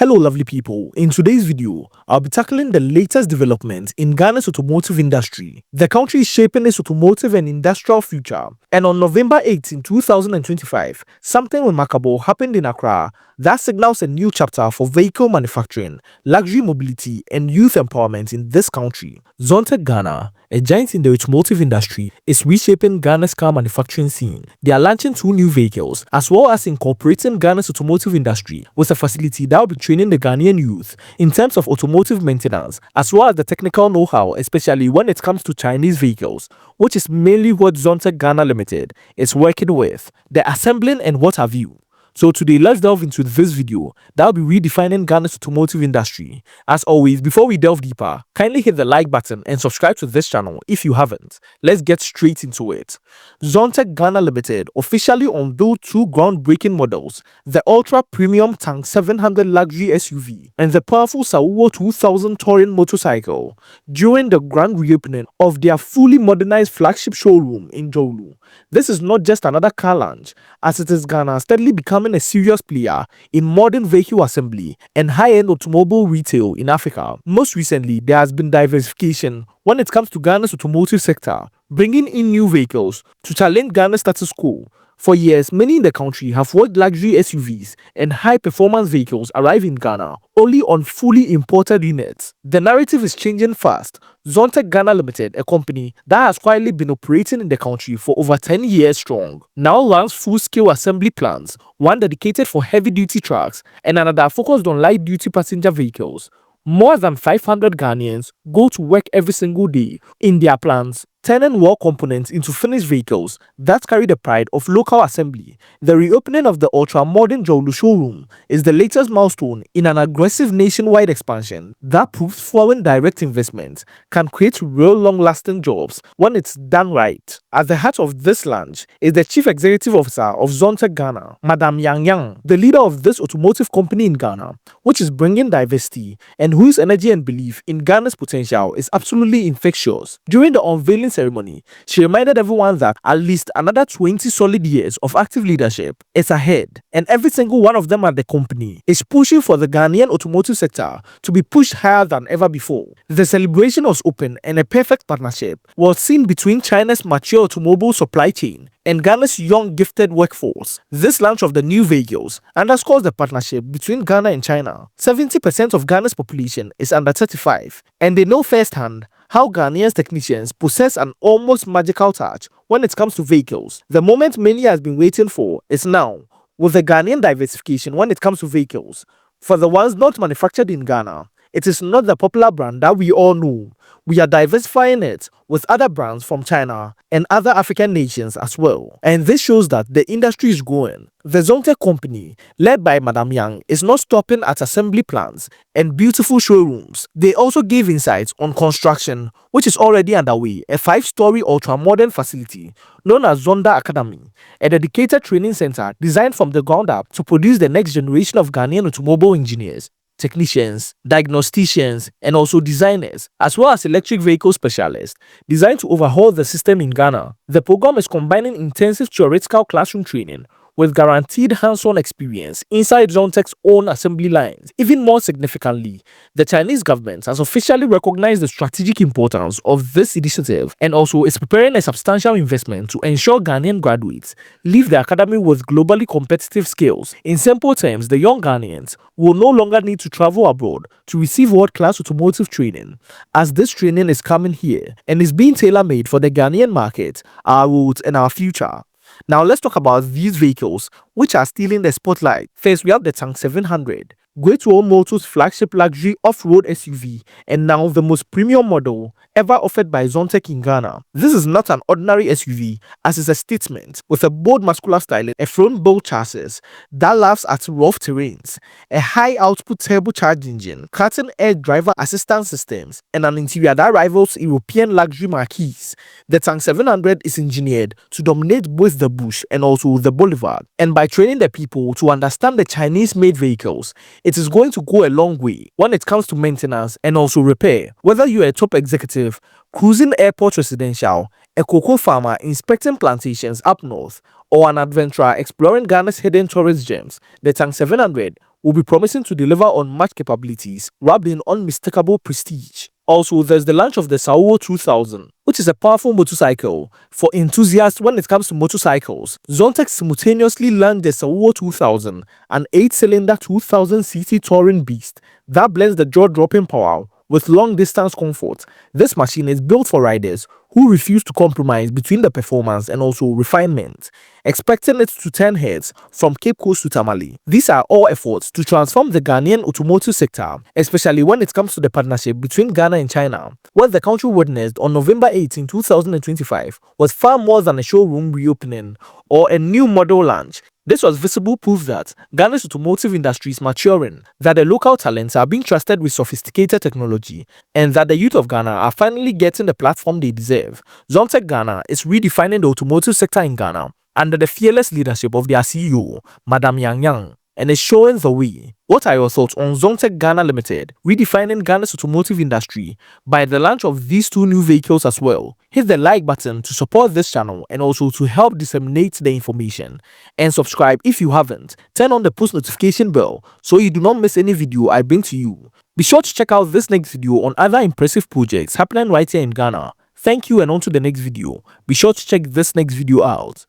Hello lovely people, in today's video, I'll be tackling the latest development in Ghana's automotive industry. The country is shaping its automotive and industrial future, and on November 18, 2025, something remarkable happened in Accra that signals a new chapter for vehicle manufacturing, luxury mobility, and youth empowerment in this country. Zontec Ghana, a giant in the automotive industry, is reshaping Ghana's car manufacturing scene. They are launching 2 new vehicles, as well as incorporating Ghana's automotive industry with a facility that will be training the Ghanaian youth in terms of automotive maintenance, as well as the technical know-how, especially when it comes to Chinese vehicles, which is mainly what Zontec Ghana Limited is working with. The assembling and what have you. So today, let's delve into this video that will be redefining Ghana's automotive industry. As always, before we delve deeper, kindly hit the like button and subscribe to this channel if you haven't. Let's get straight into it. Zontec Ghana Limited officially unveiled 2 groundbreaking models, the Ultra Premium Tank 700 Luxury SUV and the powerful Sauwo 2000 Touring motorcycle during the grand reopening of their fully modernized flagship showroom in Jolu. This is not just another car launch, as it is Ghana steadily becoming a serious player in modern vehicle assembly and high-end automobile retail in Africa. Most recently, there has been diversification when it comes to Ghana's automotive sector, bringing in new vehicles to challenge Ghana's status quo. For years, many in the country have watched luxury SUVs and high-performance vehicles arrive in Ghana only on fully imported units. The narrative is changing fast. Zontec Ghana Limited, a company that has quietly been operating in the country for over 10 years strong, now runs full-scale assembly plants, one dedicated for heavy-duty trucks and another focused on light-duty passenger vehicles. More than 500 Ghanaians go to work every single day in their plants, turning raw components into finished vehicles that carry the pride of local assembly. The reopening of the ultra-modern Jolu showroom is the latest milestone in an aggressive nationwide expansion that proves foreign direct investment can create real long-lasting jobs when it's done right. At the heart of this launch is the Chief Executive Officer of Zontec Ghana, Madam Yang Yang, the leader of this automotive company in Ghana, which is bringing diversity and whose energy and belief in Ghana's potential is absolutely infectious. During the unveiling ceremony, she reminded everyone that at least another 20 solid years of active leadership is ahead, and every single one of them at the company is pushing for the Ghanaian automotive sector to be pushed higher than ever before. The celebration was open, and a perfect partnership was seen between China's mature automobile supply chain and Ghana's young gifted workforce. This launch of the new vehicles underscores the partnership between Ghana and China. 70% of Ghana's population is under 35, and they know firsthand how Ghanaian technicians possess an almost magical touch when it comes to vehicles. The moment many has been waiting for is now, with the Ghanaian diversification when it comes to vehicles. For the ones not manufactured in Ghana, it is not the popular brand that we all know. We are diversifying it with other brands from China and other African nations as well. And this shows that the industry is growing. The Zontec company, led by Madam Yang, is not stopping at assembly plants and beautiful showrooms. They also gave insights on construction, which is already underway, a 5-story ultra-modern facility known as Zonda Academy, a dedicated training center designed from the ground up to produce the next generation of Ghanaian automobile engineers, technicians, diagnosticians, and also designers, as well as electric vehicle specialists, designed to overhaul the system in Ghana. The program is combining intensive theoretical classroom training with guaranteed hands-on experience inside Zontec's own assembly lines. Even more significantly, the Chinese government has officially recognized the strategic importance of this initiative and also is preparing a substantial investment to ensure Ghanaian graduates leave the academy with globally competitive skills. In simple terms, the young Ghanaians will no longer need to travel abroad to receive world-class automotive training, as this training is coming here and is being tailor-made for the Ghanaian market, our roots, and our future. Now let's talk about these vehicles which are stealing the spotlight. First, we have the Tank 700, Great Wall Motors flagship luxury off-road SUV, and now the most premium model ever offered by Zontec in Ghana. This is not an ordinary SUV, as it's a statement with a bold muscular styling, a front-built chassis that laughs at rough terrains, a high-output turbocharged engine, cutting-edge driver assistance systems, and an interior that rivals European luxury marquees. The Tank 700 is engineered to dominate both the bush and also the boulevard, and by training the people to understand the Chinese-made vehicles, it is going to go a long way when it comes to maintenance and also repair. Whether you're a top executive cruising airport residential, a cocoa farmer inspecting plantations up north, or an adventurer exploring Ghana's hidden tourist gems, the Tank 700 will be promising to deliver unmatched capabilities wrapped in unmistakable prestige. Also, there's the launch of the Sauo 2000, which is a powerful motorcycle for enthusiasts when it comes to motorcycles. Zontech simultaneously launched the Sauo 2000, an 8-cylinder 2000cc touring beast that blends the jaw-dropping power with long-distance comfort. This machine is built for riders who refuse to compromise between the performance and also refinement, expecting it to turn heads from Cape Coast to Tamale. These are all efforts to transform the Ghanaian automotive sector, especially when it comes to the partnership between Ghana and China. What the country witnessed on November 18, 2025 was far more than a showroom reopening or a new model launch. This was visible proof that Ghana's automotive industry is maturing, that the local talents are being trusted with sophisticated technology, and that the youth of Ghana are finally getting the platform they deserve. Zontech Ghana is redefining the automotive sector in Ghana under the fearless leadership of their CEO, Madam Yang Yang, and is showing the way. What are your thoughts on Zontech Ghana Limited redefining Ghana's automotive industry by the launch of these two new vehicles as well? Hit the like button to support this channel and also to help disseminate the information. And subscribe if you haven't. Turn on the post notification bell so you do not miss any video I bring to you. Be sure to check out this next video on other impressive projects happening right here in Ghana. Thank you, and on to the next video. Be sure to check this next video out.